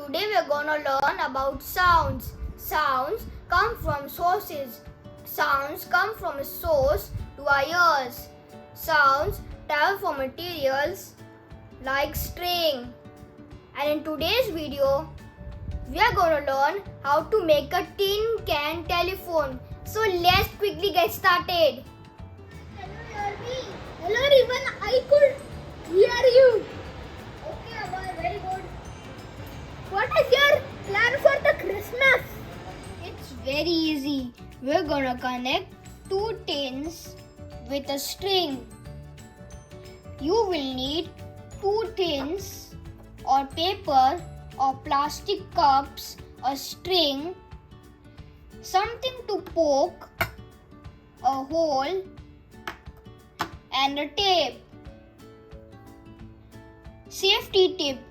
Today we are gonna learn about sounds. Sounds come from sources. Sounds come from a source to our ears. Sounds travel from materials like string. And in today's video, we are gonna learn how to make a tin can telephone. So let's quickly get started. Hello, Yarvi. Hello, Rivan. I could hear you. Okay, Abhay, very good. What is your plan for the Christmas? It's very easy. We're gonna connect two tins with a string. You will need two tins or paper or plastic cups, a string, something to poke a hole, and a tape. Safety tip: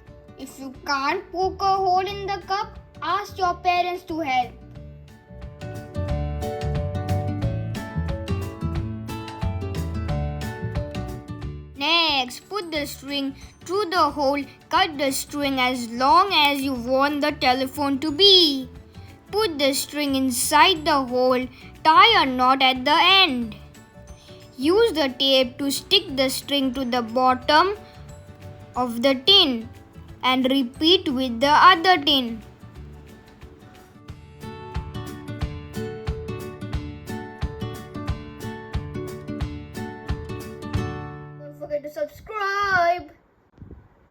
if you can't poke a hole in the cup, ask your parents to help. Next, put the string through the hole. Cut the string as long as you want the telephone to be. Put the string inside the hole. Tie a knot at the end. Use the tape to stick the string to the bottom of the tin and repeat with the other tin. Don't forget to subscribe.